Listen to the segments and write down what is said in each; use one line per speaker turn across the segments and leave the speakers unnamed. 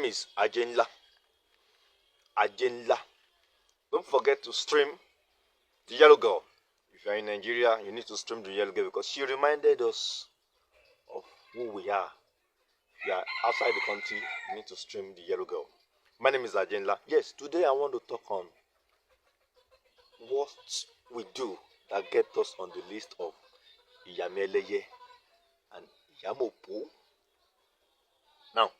name is Ajenla. Don't forget to stream the Yellow Girl. If you are in Nigeria, you need to stream the Yellow Girl because she reminded us of who we are. If you are outside the country, you need to stream the Yellow Girl. My name is Ajenla. Yes, today I want to talk on what we do that get us on the list of IYAAMI Eleye and IYAMOPO. Now,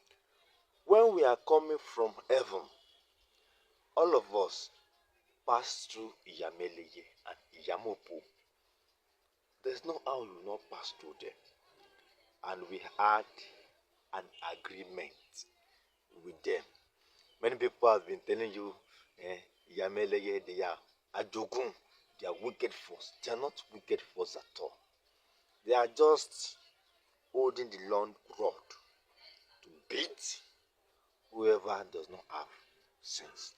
when we are coming from heaven, all of us pass through IYAAMI Eleye and IYAMOPO. There's no how you will not pass through them. And we had an agreement with them. Many people have been telling you, IYAAMI Eleye, they are Ajogun, they are wicked force. They are not wicked force at all. They are just holding the long rod to beat whoever does not have sense.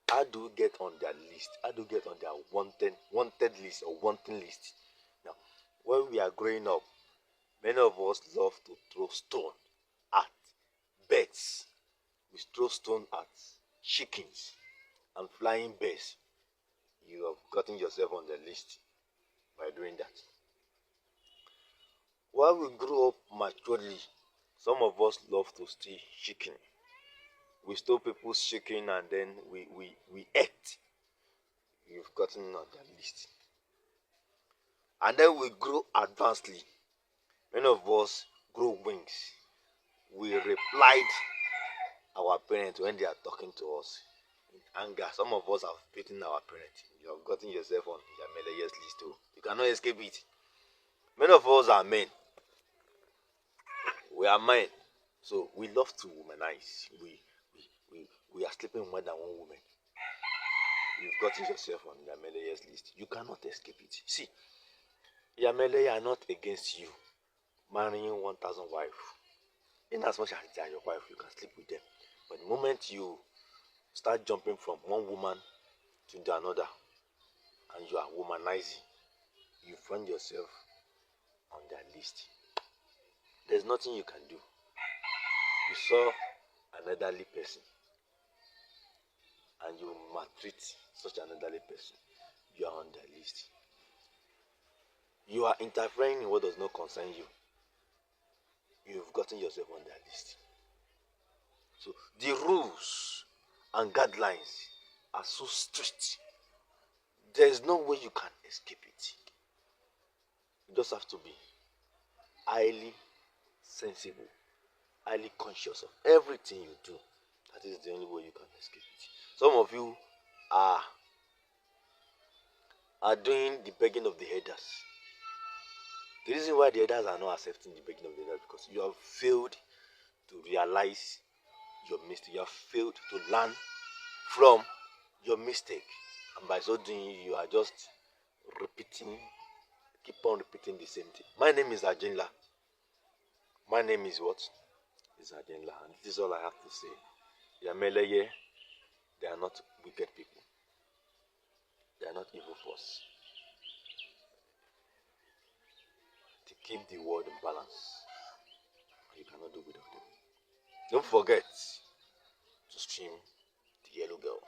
How do we get on their list? How do we get on their wanted list or wanting list? Now, when we are growing up, many of us love to throw stone at birds. We throw stone at chickens and flying birds. You have gotten yourself on the list by doing that. While we grow up maturely, some of us love to steal chicken. We stole people's chicken and then we ate. You've gotten on the list. And then we grow advancedly. Many of us grow wings. We replied our parents when they are talking to us in anger. Some of us have beaten our parents. You have gotten yourself on IYAAMI Eleye's list too. You cannot escape it. Many of us are men. We are men. So we love to womanize. We are sleeping with more than one woman. You've gotten yourself on IYAAMI Eleye's list. You cannot escape it. See, IYAAMI Eleye are not against you marrying 1,000 wives. In as much as they are your wife, you can sleep with them. But the moment you start jumping from one woman to the another, and you are womanizing, you find yourself on their list. There's nothing you can do. You saw an elderly person, and you maltreat such an elderly person, you are on their list. You are interfering in what does not concern you. You've gotten yourself on their list. So the rules and guidelines are so strict. There is no way you can escape it. You just have to be highly sensible, highly conscious of everything you do. That is the only way you can escape it. Some of you are doing the begging of the headers. The reason why the others are not accepting the begging of the others is because you have failed to realize your mistake. You have failed to learn from your mistake. And by so doing, you are just keep on repeating the same thing. My name is Ajenla. My name is what? Is Ajenla. And this is all I have to say. IYAAMI Eleye, they are not wicked people. They are not evil force. Keep the world in balance. You cannot do without them. Don't forget to stream the Yellow Girl.